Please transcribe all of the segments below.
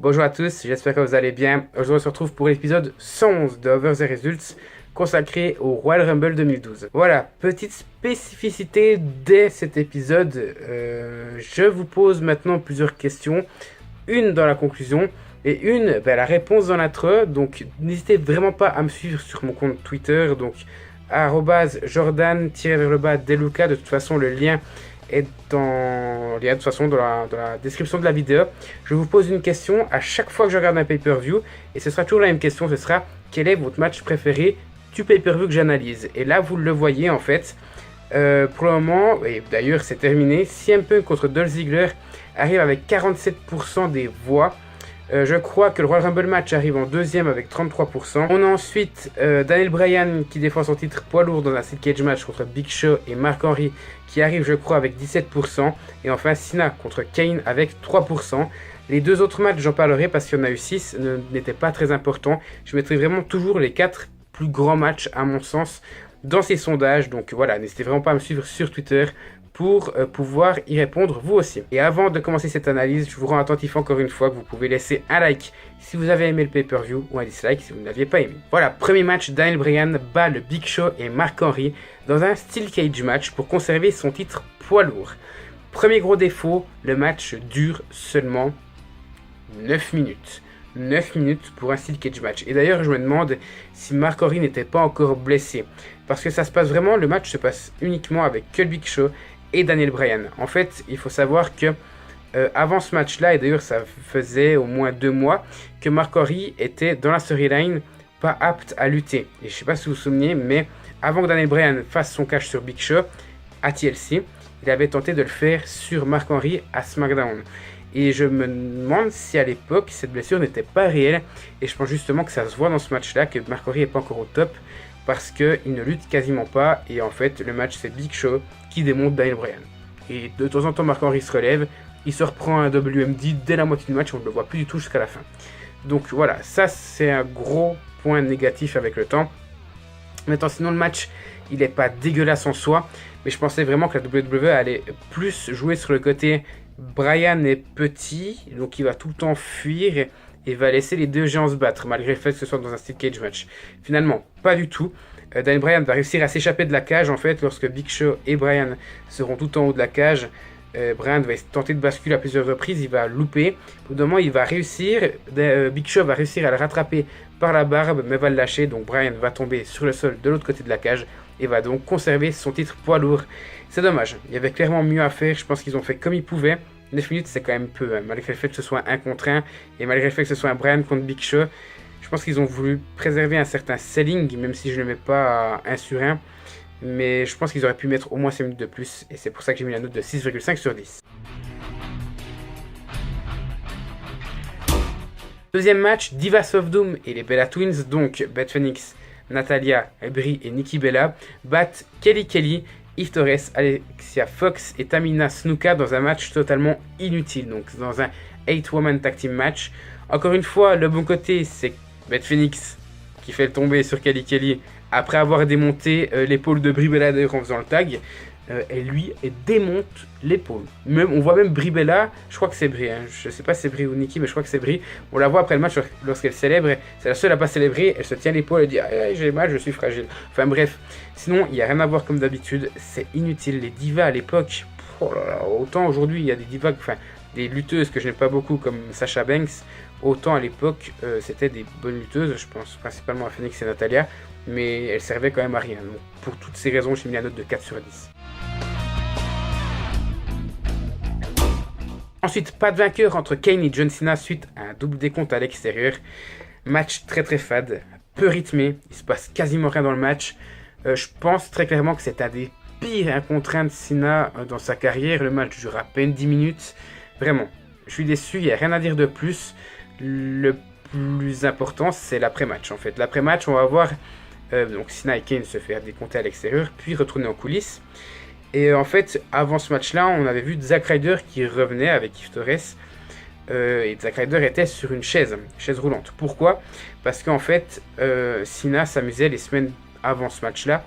Bonjour à tous, j'espère que vous allez bien. Aujourd'hui on se retrouve pour l'épisode 111 de Over the Results consacré au Royal Rumble 2012. Voilà, petite spécificité dès cet épisode, je vous pose maintenant plusieurs questions, une dans la conclusion et une la réponse dans l'intro. Donc n'hésitez vraiment pas à me suivre sur mon compte Twitter, donc @jordan_deluca. De toute façon le lien est dans la description de la vidéo. Je vous pose une question à chaque fois que je regarde un pay-per-view et ce sera toujours la même question, ce sera quel est votre match préféré du pay-per-view que j'analyse. Et là vous le voyez en fait, pour le moment, et d'ailleurs c'est terminé, CM Punk contre Dolph Ziggler arrive avec 47% des voix. Je crois que le Royal Rumble match arrive en deuxième avec 33%. On a ensuite Daniel Bryan qui défend son titre poids lourd dans un Steel Cage match contre Big Show et Mark Henry qui arrive je crois avec 17%. Et enfin Cena contre Kane avec 3%. Les deux autres matchs j'en parlerai parce qu'il y en a eu 6, n'étaient pas très importants. Je mettrai vraiment toujours les 4 plus grands matchs à mon sens dans ces sondages. Donc voilà, n'hésitez vraiment pas à me suivre sur Twitter pour pouvoir y répondre vous aussi. Et avant de commencer cette analyse, je vous rends attentif encore une fois que vous pouvez laisser un like si vous avez aimé le pay-per-view ou un dislike si vous ne l'aviez pas aimé. Voilà, premier match, Daniel Bryan bat le Big Show et Mark Henry dans un Steel Cage match pour conserver son titre poids lourd. Premier gros défaut, le match dure seulement 9 minutes. 9 minutes pour un Steel Cage match. Et d'ailleurs, je me demande si Mark Henry n'était pas encore blessé. Parce que ça se passe vraiment, le match se passe uniquement avec que le Big Show et Daniel Bryan. En fait, il faut savoir que avant ce match-là, et d'ailleurs ça faisait au moins 2 mois, que Mark Henry était dans la storyline pas apte à lutter. Et je sais pas si vous vous souvenez, mais avant que Daniel Bryan fasse son cash sur Big Show à TLC, il avait tenté de le faire sur Mark Henry à SmackDown. Et je me demande si à l'époque cette blessure n'était pas réelle. Et je pense justement que ça se voit dans ce match-là, que Mark Henry n'est pas encore au top, parce qu'il ne lutte quasiment pas. Et en fait, le match c'est Big Show qui démonte Daniel Bryan. Et de temps en temps, Mark Henry se relève, il se reprend un WMD dès la moitié du match, on ne le voit plus du tout jusqu'à la fin. Donc voilà, ça c'est un gros point négatif avec le temps. Maintenant, sinon le match, il n'est pas dégueulasse en soi, mais je pensais vraiment que la WWE allait plus jouer sur le côté Bryan est petit, donc il va tout le temps fuir et va laisser les deux géants se battre, malgré le fait que ce soit dans un Steel Cage match. Finalement, pas du tout. Daniel Bryan va réussir à s'échapper de la cage en fait lorsque Big Show et Bryan seront tout en haut de la cage. Bryan va tenter de basculer à plusieurs reprises, il va louper. Au bout d'un moment, il va réussir. Big Show va réussir à le rattraper par la barbe, mais va le lâcher. Donc Bryan va tomber sur le sol de l'autre côté de la cage et va donc conserver son titre poids lourd. C'est dommage, il y avait clairement mieux à faire. Je pense qu'ils ont fait comme ils pouvaient. 9 minutes, c'est quand même peu, hein, malgré le fait que ce soit 1 contre 1 et malgré le fait que ce soit un Bryan contre Big Show. Je pense qu'ils ont voulu préserver un certain selling, même si je ne le mets pas à 1 sur 1. Mais je pense qu'ils auraient pu mettre au moins 5 minutes de plus. Et c'est pour ça que j'ai mis la note de 6,5 sur 10. Deuxième match, Divas of Doom et les Bella Twins, donc Beth Phoenix, Natalya, Brie et Nikki Bella, battent Kelly Kelly, Eve Torres, Alexia Fox et Tamina Snuka dans un match totalement inutile. Donc dans un 8-woman tag team match. Encore une fois, le bon côté, c'est Beth Phoenix qui fait le tomber sur Kelly Kelly après avoir démonté l'épaule de Brie Bella en faisant le tag. Elle démonte l'épaule. On voit même Brie Bella, je crois que c'est Brie, hein. Je sais pas si c'est Brie ou Nikki, mais je crois que c'est Brie. On la voit après le match lorsqu'elle célèbre, c'est la seule à pas célébrer, elle se tient l'épaule et dit j'ai mal, je suis fragile. Enfin bref, sinon il n'y a rien à voir comme d'habitude, c'est inutile. Les divas à l'époque, autant aujourd'hui il y a des divas, enfin des lutteuses que je n'aime pas beaucoup comme Sasha Banks, autant à l'époque c'était des bonnes lutteuses, je pense principalement à Phoenix et Natalya, mais elles servaient quand même à rien. Donc pour toutes ces raisons j'ai mis la note de 4 sur 10. Ensuite, pas de vainqueur entre Kane et John Cena suite à un double décompte à l'extérieur. Match très très fade, peu rythmé, il se passe quasiment rien dans le match. Je pense très clairement que c'est un des pires 1 contre 1 de Cena dans sa carrière. Le match dure à peine 10 minutes. Vraiment, je suis déçu, il n'y a rien à dire de plus. Le plus important, c'est l'après-match en fait. L'après-match, on va voir donc Cena et Kane se faire décompter à l'extérieur, puis retourner en coulisses. Et en fait, avant ce match-là, on avait vu Zack Ryder qui revenait avec Eve Torres. Et Zack Ryder était sur une chaise roulante. Pourquoi ? Parce qu'en fait, Cena s'amusait les semaines avant ce match-là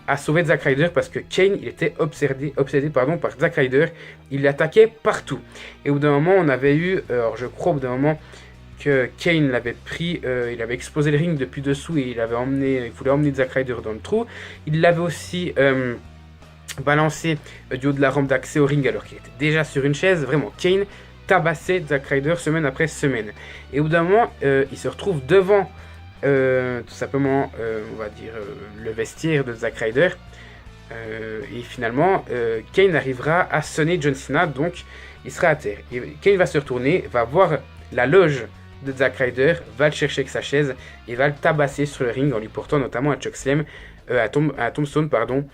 à sauver Zack Ryder parce que Kane il était obsédé par Zack Ryder. Il l'attaquait partout. Et au bout d'un moment, on avait eu, alors je crois au bout d'un moment, que Kane l'avait pris, il avait explosé le ring depuis dessous et il voulait emmener Zack Ryder dans le trou. Il l'avait aussi balancé du haut de la rampe d'accès au ring alors qu'il était déjà sur une chaise. Vraiment, Kane tabassait Zack Ryder semaine après semaine. Et au bout d'un moment, il se retrouve devant tout simplement, on va dire, le vestiaire de Zack Ryder. Et finalement, Kane arrivera à sonner John Cena, donc il sera à terre. Et Kane va se retourner, va voir la loge de Zack Ryder, va le chercher avec sa chaise et va le tabasser sur le ring en lui portant notamment un chokeslam, un tombstone, pardon,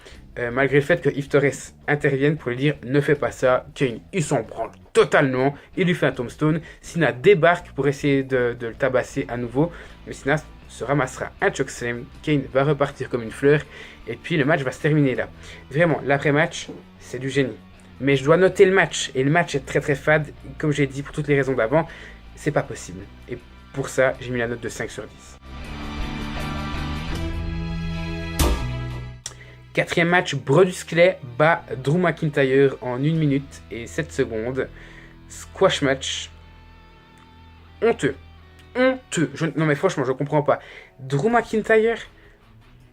malgré le fait que Yves Torres intervienne pour lui dire ne fais pas ça. Kane, il s'en branle totalement, il lui fait un tombstone. Cena débarque pour essayer de le tabasser à nouveau, mais Cena se ramassera un chokeslam. Kane va repartir comme une fleur et puis le match va se terminer là. Vraiment, l'après-match, c'est du génie. Mais je dois noter le match, et le match est très très fade, comme j'ai dit pour toutes les raisons d'avant, c'est pas possible. Et pour ça, j'ai mis la note de 5 sur 10. Quatrième match, Brodus Clay bat Drew McIntyre en 1 minute et 7 secondes. Squash match. Honteux. Non mais franchement, je comprends pas. Drew McIntyre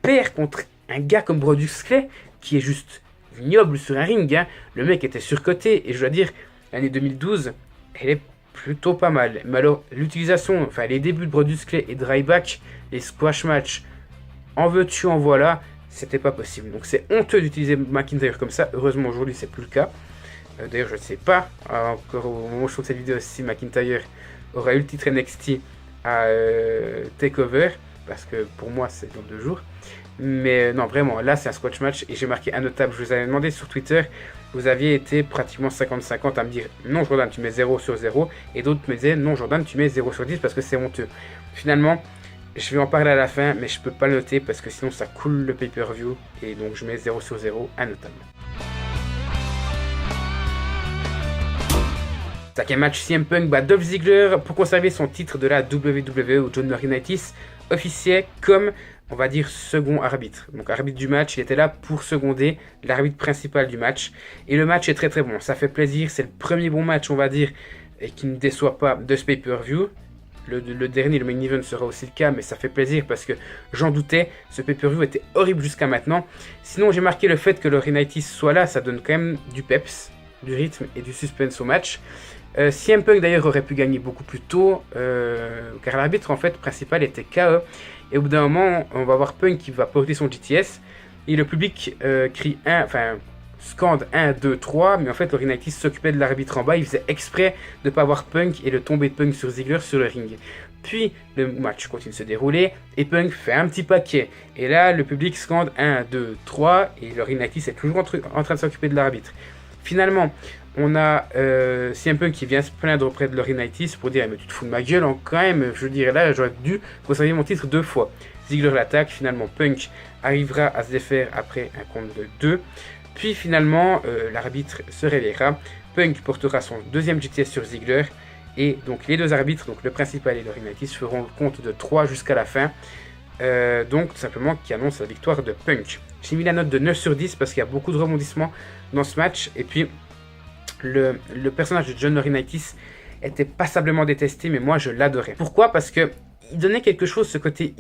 perd contre un gars comme Brodus Clay, qui est juste ignoble sur un ring, hein. Le mec était surcoté et je dois dire, l'année 2012, elle est plutôt pas mal. Mais alors, l'utilisation, enfin les débuts de Brodus Clay et de Ryback, les squash matchs, en veux-tu, en voilà, c'était pas possible. Donc c'est honteux d'utiliser McIntyre comme ça. Heureusement aujourd'hui c'est plus le cas. D'ailleurs je ne sais pas, encore au moment où je trouve cette vidéo, si McIntyre aura eu le titre NXT à TakeOver, parce que pour moi c'est dans 2 jours. Mais non, vraiment, là c'est un squash match et j'ai marqué un notable. Je vous avais demandé sur Twitter, vous aviez été pratiquement 50-50 à me dire non Jordan tu mets 0 sur 0 et d'autres me disaient non Jordan tu mets 0 sur 10 parce que c'est honteux. Finalement, je vais en parler à la fin mais je peux pas le noter parce que sinon ça coule le pay-per-view et donc je mets 0 sur 0, un notable. Cinquième match, CM Punk bat Dolph Ziggler pour conserver son titre de la WWE où John Laurinaitis officiait comme, on va dire, second arbitre. Donc arbitre du match, il était là pour seconder l'arbitre principal du match. Et le match est très très bon, ça fait plaisir, c'est le premier bon match, on va dire, et qui ne déçoit pas de ce pay-per-view. Le dernier, le main event sera aussi le cas, mais ça fait plaisir parce que j'en doutais, ce pay-per-view était horrible jusqu'à maintenant. Sinon, j'ai marqué le fait que Laurinaitis soit là, ça donne quand même du peps, du rythme et du suspense au match. CM Punk d'ailleurs aurait pu gagner beaucoup plus tôt, car l'arbitre en fait principal était KE. Et au bout d'un moment, on va voir Punk qui va porter son GTS, et le public scande 1, 2, 3, mais en fait Laurinaitis s'occupait de l'arbitre en bas, il faisait exprès de ne pas voir Punk et le tomber de Punk sur Ziggler sur le ring. Puis le match continue de se dérouler, et Punk fait un petit paquet, et là le public scande 1, 2, 3, et Laurinaitis est toujours en train de s'occuper de l'arbitre. Finalement, on a CM Punk qui vient se plaindre auprès de Laurinaitis pour dire mais tu te fous de ma gueule quand même, je dirais là j'aurais dû conserver mon titre 2 fois. Ziggler l'attaque, finalement Punk arrivera à se défaire après un compte de 2. Puis finalement l'arbitre se réveillera, Punk portera son deuxième GTS sur Ziggler et donc les deux arbitres, donc le principal et Laurinaitis, feront le compte de 3 jusqu'à la fin. Donc tout simplement qui annonce la victoire de Punk. J'ai mis la note de 9 sur 10 parce qu'il y a beaucoup de rebondissements dans ce match et puis le personnage de John Laurinaitis était passablement détesté, mais moi je l'adorais. Pourquoi? Parce que il donnait quelque chose, ce côté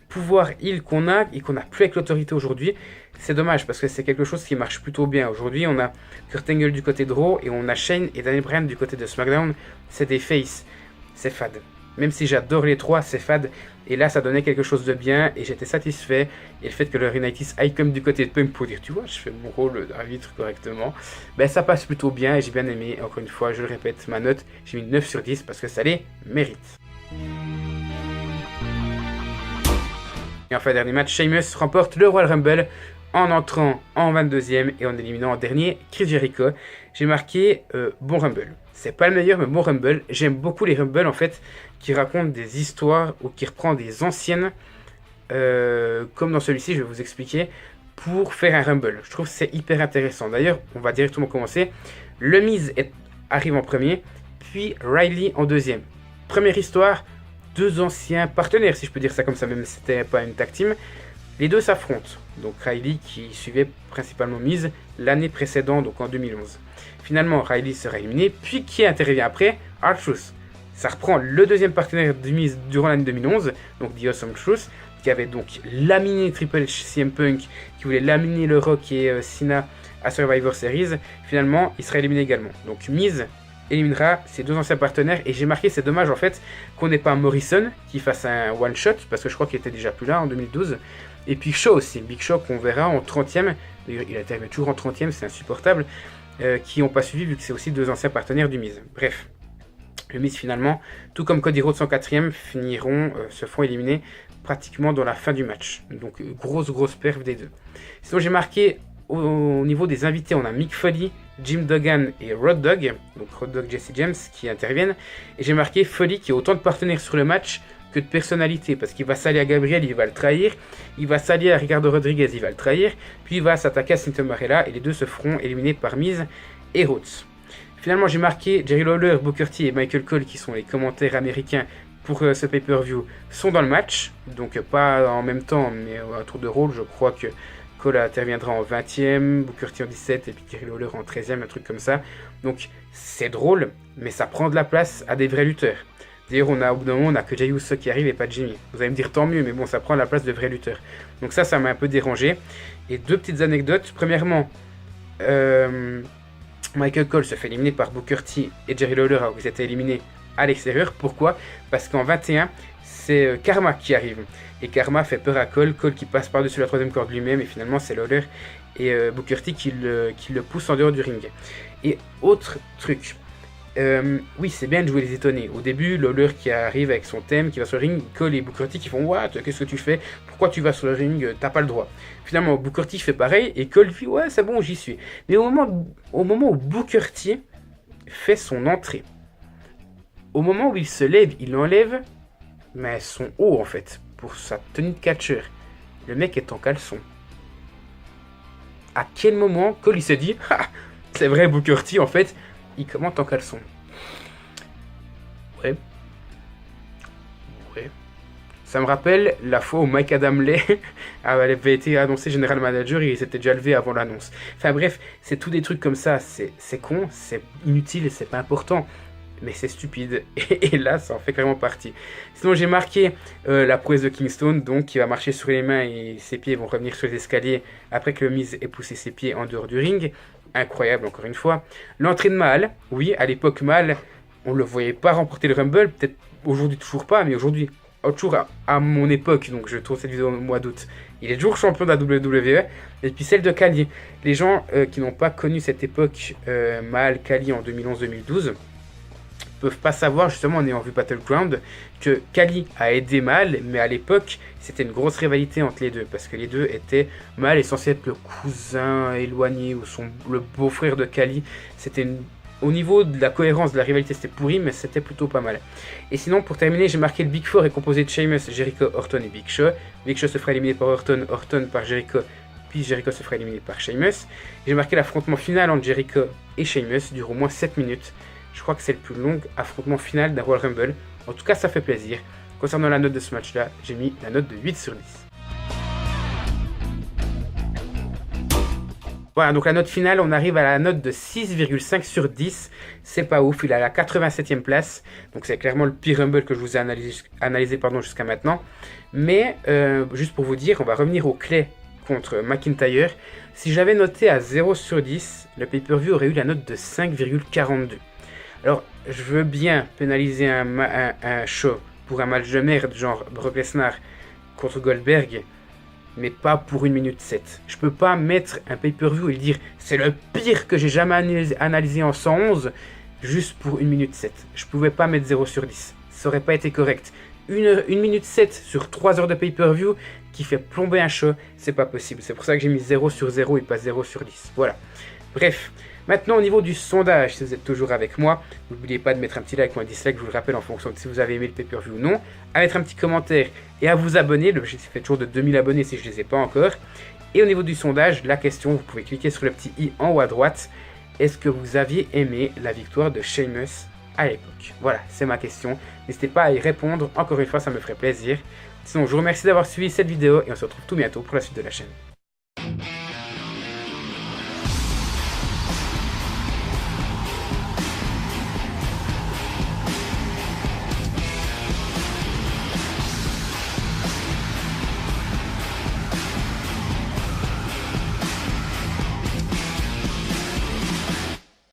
pouvoir qu'on a et qu'on n'a plus avec l'autorité aujourd'hui. C'est dommage parce que c'est quelque chose qui marche plutôt bien. Aujourd'hui, on a Kurt Angle du côté de Raw et on a Shane et Daniel Bryan du côté de SmackDown. C'est des faces, c'est fade. Même si j'adore les trois, c'est fade. Et là, ça donnait quelque chose de bien et j'étais satisfait. Et le fait que Laurinaitis aille comme du côté de Punk pour dire, tu vois, je fais mon rôle d'arbitre correctement, ben ça passe plutôt bien et j'ai bien aimé. Encore une fois, je le répète, ma note, j'ai mis 9 sur 10 parce que ça les mérite. Et enfin, dernier match, Sheamus remporte le Royal Rumble en entrant en 22e et en éliminant en dernier Chris Jericho. J'ai marqué bon Rumble. C'est pas le meilleur, mais bon Rumble. J'aime beaucoup les Rumble en fait qui racontent des histoires ou qui reprend des anciennes, comme dans celui-ci, je vais vous expliquer, pour faire un Rumble. Je trouve que c'est hyper intéressant. D'ailleurs, on va directement commencer. Le Miz arrive en premier, puis Riley en deuxième. Première histoire, deux anciens partenaires, si je peux dire ça comme ça, même si c'était pas une tag team. Les deux s'affrontent. Donc Riley qui suivait principalement Miz l'année précédente, donc en 2011. Finalement, Riley sera éliminé, puis qui intervient après? R-Truth. Ça reprend le deuxième partenaire de Miz durant l'année 2011, donc The Awesome Truth, qui avait donc laminé Triple H, CM Punk, qui voulait laminer le Rock et Cena à Survivor Series. Finalement, il sera éliminé également. Donc Miz éliminera ses deux anciens partenaires, et j'ai marqué, c'est dommage en fait qu'on n'ait pas Morrison qui fasse un one shot, parce que je crois qu'il était déjà plus là en 2012, et puis Shaw aussi, Big Show qu'on verra en 30e, il a terminé toujours en 30e, c'est insupportable, qui n'ont pas suivi vu que c'est aussi deux anciens partenaires du Miz. Bref, le Miz finalement, tout comme Cody Rhodes en 4e, se font éliminer pratiquement dans la fin du match, donc grosse perf des deux. Sinon j'ai marqué au niveau des invités, on a Mick Foley, Jim Duggan et Road Dogg, donc Road Dogg, Jesse James qui interviennent, et j'ai marqué Foley qui a autant de partenaires sur le match que de personnalité, parce qu'il va s'allier à Gabriel, il va le trahir, il va s'allier à Ricardo Rodriguez, il va le trahir, puis il va s'attaquer à Santino Marella, et les deux se feront éliminer par Miz et Rhodes. Finalement j'ai marqué Jerry Lawler, Booker T et Michael Cole, qui sont les commentaires américains pour ce pay-per-view, sont dans le match, donc pas en même temps, mais à tour de rôle. Je crois que Cole interviendra en 20e, Booker T en 17 et puis Jerry Lawler en 13e, un truc comme ça. Donc c'est drôle, mais ça prend de la place à des vrais lutteurs. D'ailleurs, au bout d'un moment, on n'a que Jey Uso qui arrive et pas Jimmy. Vous allez me dire tant mieux, mais bon, ça prend la place de vrais lutteurs. Donc ça m'a un peu dérangé. Et deux petites anecdotes. Premièrement, Michael Cole se fait éliminer par Booker T et Jerry Lawler alors qu'ils étaient éliminés à l'extérieur. Pourquoi? Parce qu'en 21, c'est Karma qui arrive. Et Karma fait peur à Cole, Cole qui passe par-dessus la troisième corde lui-même, et finalement c'est Lawler et Booker T qui le pousse en dehors du ring. Et autre truc, oui c'est bien de jouer les étonnés. Au début, Lawler qui arrive avec son thème, qui va sur le ring, Cole et Booker T qui font « What? Qu'est-ce que tu fais? Pourquoi tu vas sur le ring? T'as pas le droit. » Finalement, Booker T fait pareil, et Cole dit « Ouais, c'est bon, j'y suis. » Mais au moment où Booker T fait son entrée, au moment où il se lève, il enlève mais son haut en fait, pour sa tenue de catcheur. Le mec est en caleçon. À quel moment Cole il se dit ah, c'est vrai Booker T en fait, il commente en caleçon. Ouais. Ça me rappelle la fois où Mike Adamle avait été annoncé General Manager et il s'était déjà levé avant l'annonce. Enfin bref, c'est tous des trucs comme ça, c'est con, c'est inutile et c'est pas important. Mais c'est stupide, et là ça en fait carrément partie. Sinon j'ai marqué la prouesse de Kingston, donc qui va marcher sur les mains et ses pieds vont revenir sur les escaliers après que le Miz ait poussé ses pieds en dehors du ring. Incroyable encore une fois. L'entrée de Mahal, oui à l'époque Mahal, on ne le voyait pas remporter le Rumble, peut-être aujourd'hui toujours pas, mais aujourd'hui, toujours à mon époque, donc je tourne cette vidéo au mois d'août, il est toujours champion de la WWE. Et puis celle de Khali, les gens qui n'ont pas connu cette époque Mahal Khali en 2011-2012, peuvent pas savoir justement en ayant vu Battleground que Khali a aidé Mahal, mais à l'époque c'était une grosse rivalité entre les deux parce que les deux étaient, Mahal est censé être le cousin éloigné ou le beau-frère de Khali. C'était au niveau de la cohérence de la rivalité c'était pourri, mais c'était plutôt pas mal. Et sinon pour terminer j'ai marqué le Big Four est composé de Sheamus, Jericho, Orton et Big Show. Big Show se fera éliminer par Orton, Orton par Jericho, puis Jericho se fera éliminer par Sheamus. J'ai marqué l'affrontement final entre Jericho et Sheamus dure au moins 7 minutes. Je crois que c'est le plus long affrontement final d'un Royal Rumble. En tout cas, ça fait plaisir. Concernant la note de ce match-là, j'ai mis la note de 8 sur 10. Voilà, donc la note finale, on arrive à la note de 6,5 sur 10. C'est pas ouf, il est à la 87e place. Donc c'est clairement le pire Rumble que je vous ai analysé jusqu'à maintenant. Mais, juste pour vous dire, on va revenir au Clay contre McIntyre. Si j'avais noté à 0 sur 10, le pay-per-view aurait eu la note de 5,42. Alors, je veux bien pénaliser un show pour un match de merde, genre Brock Lesnar contre Goldberg, mais pas pour 1 minute 7. Je peux pas mettre un pay-per-view et dire c'est le pire que j'ai jamais analysé en 111 juste pour 1 minute 7. Je pouvais pas mettre 0 sur 10. Ça aurait pas été correct. 1 minute 7 sur 3 heures de pay-per-view qui fait plomber un show, c'est pas possible. C'est pour ça que j'ai mis 0 sur 0 et pas 0 sur 10. Voilà. Bref. Maintenant, au niveau du sondage, si vous êtes toujours avec moi, n'oubliez pas de mettre un petit like ou un dislike, je vous le rappelle, en fonction de si vous avez aimé le pay-per-view ou non, à mettre un petit commentaire et à vous abonner. L'objectif est toujours de 2000 abonnés si je ne les ai pas encore. Et au niveau du sondage, la question, vous pouvez cliquer sur le petit i en haut à droite. Est-ce que vous aviez aimé la victoire de Sheamus à l'époque? Voilà, c'est ma question. N'hésitez pas à y répondre. Encore une fois, ça me ferait plaisir. Sinon, je vous remercie d'avoir suivi cette vidéo et on se retrouve tout bientôt pour la suite de la chaîne.